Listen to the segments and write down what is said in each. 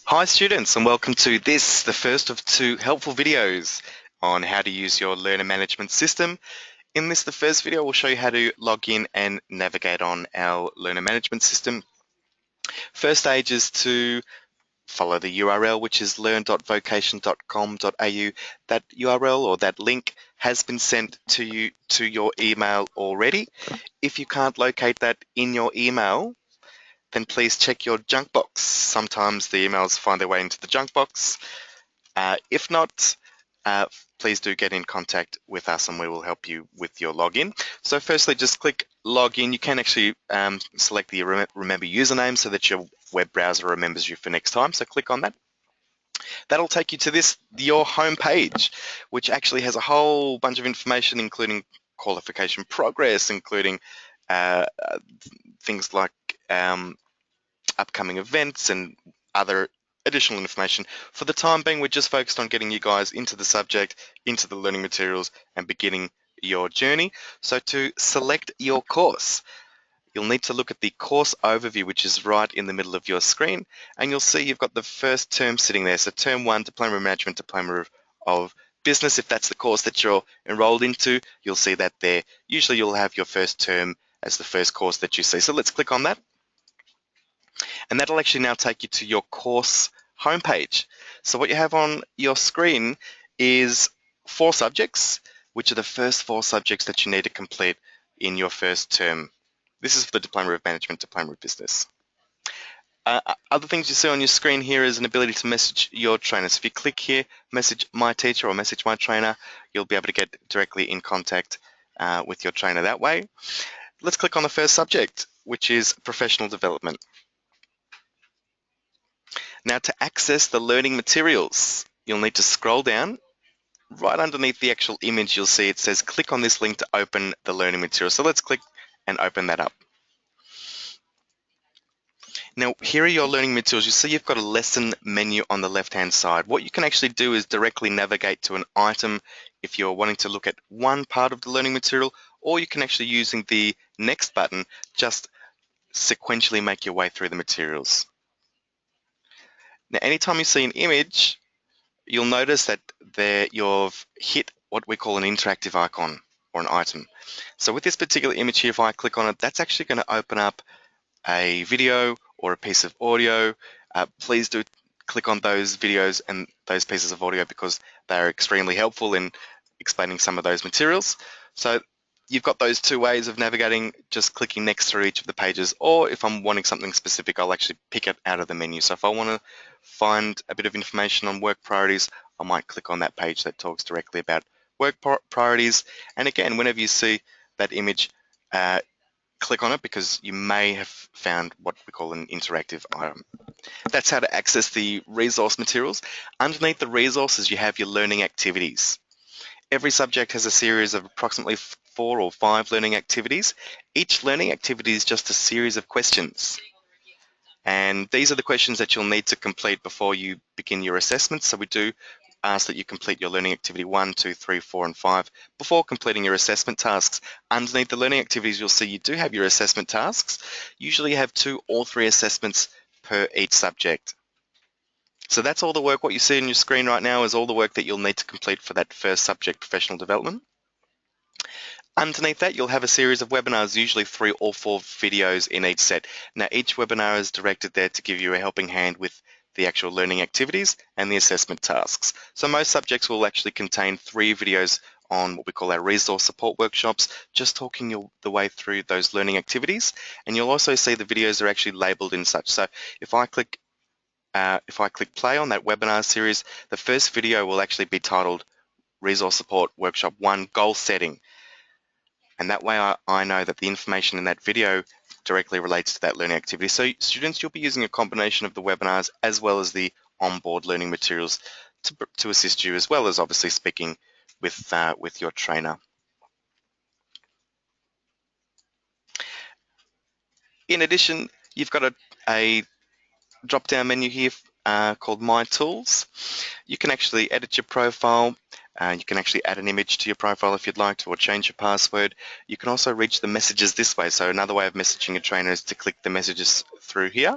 Hi students, and welcome to this, the first of two helpful videos on how to use your learner management system. In this, the first video, we'll show you how to log in and navigate on our learner management system. First stage is to follow the URL, which is learn.vocation.com.au. That URL or that link has been sent to you to your email already. If you can't locate that in your email, then please check your junk box. Sometimes the emails find their way into the junk box. If not, please do get in contact with us and we will help you with your login. So firstly, just click login. You can actually select the remember username so that your web browser remembers you for next time. So click on that. That'll take you to your home page, which actually has a whole bunch of information, including qualification progress, including things like upcoming events and other additional information. For the time being, we're just focused on getting you guys into the subject, into the learning materials, and beginning your journey. So to select your course, you'll need to look at the course overview, which is right in the middle of your screen, and you'll see you've got the first term sitting there. So term 1, Diploma of Management, Diploma of Business. If that's the course that you're enrolled into, you'll see that there. Usually you'll have your first term as the first course that you see. So let's click on that. And that'll actually now take you to your course homepage. So what you have on your screen is 4 subjects, which are the first 4 subjects that you need to complete in your first term. This is for the Diploma of Management, Diploma of Business. Other things you see on your screen here is an ability to message your trainer. So if you click here, message my teacher or message my trainer, you'll be able to get directly in contact with your trainer that way. Let's click on the first subject, which is professional development. Now to access the learning materials, you'll need to scroll down. Right underneath the actual image, you'll see it says click on this link to open the learning material. So let's click and open that up. Now here are your learning materials. You see you've got a lesson menu on the left hand side. What you can actually do is directly navigate to an item if you're wanting to look at one part of the learning material, or you can actually, using the next button, just sequentially make your way through the materials. Now anytime you see an image, you'll notice that there you've hit what we call an interactive icon or an item. So with this particular image here, if I click on it, that's actually going to open up a video or a piece of audio. Please do click on those videos and those pieces of audio because they're extremely helpful in explaining some of those materials. So you've got those 2 ways of navigating, just clicking next through each of the pages, or if I'm wanting something specific, I'll actually pick it out of the menu. So if I want to find a bit of information on work priorities, I might click on that page that talks directly about work priorities. And again, whenever you see that image, click on it because you may have found what we call an interactive item. That's how to access the resource materials. Underneath the resources, you have your learning activities. Every subject has a series of approximately 4 or 5 learning activities. Each learning activity is just a series of questions. And these are the questions that you'll need to complete before you begin your assessment. So we do ask that you complete your learning activity 1, 2, 3, 4, and 5 before completing your assessment tasks. Underneath the learning activities, you'll see you do have your assessment tasks. Usually you have 2 or 3 assessments per each subject. So that's all the work. What you see on your screen right now is all the work that you'll need to complete for that first subject, professional development. Underneath that, you'll have a series of webinars, usually 3 or 4 videos in each set. Now, each webinar is directed there to give you a helping hand with the actual learning activities and the assessment tasks. So most subjects will actually contain 3 videos on what we call our resource support workshops, just talking the way through those learning activities. And you'll also see the videos are actually labeled in such. So if I click play on that webinar series, the first video will actually be titled Resource Support Workshop 1 Goal Setting. And that way I know that the information in that video directly relates to that learning activity. So students, you'll be using a combination of the webinars as well as the onboard learning materials to assist you, as well as obviously speaking with your trainer. In addition, you've got a drop-down menu here called My Tools. You can actually edit your profile. You can actually add an image to your profile if you'd like to, or change your password. You can also reach the messages this way. So another way of messaging a trainer is to click the messages through here.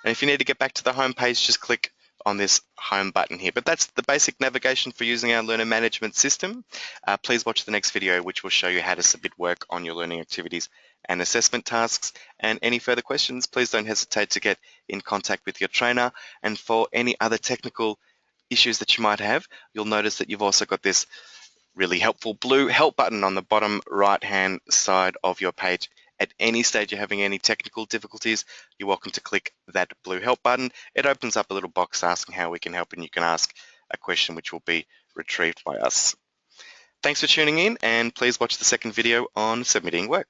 And if you need to get back to the home page, just click on this home button here. But that's the basic navigation for using our learner management system. Please watch the next video, which will show you how to submit work on your learning activities and assessment tasks. And any further questions, please don't hesitate to get in contact with your trainer. And for any other technical issues that you might have, you'll notice that you've also got this really helpful blue help button on the bottom right hand side of your page. At any stage you're having any technical difficulties, you're welcome to click that blue help button. It opens up a little box asking how we can help, and you can ask a question which will be retrieved by us. Thanks for tuning in, and please watch the second video on submitting work.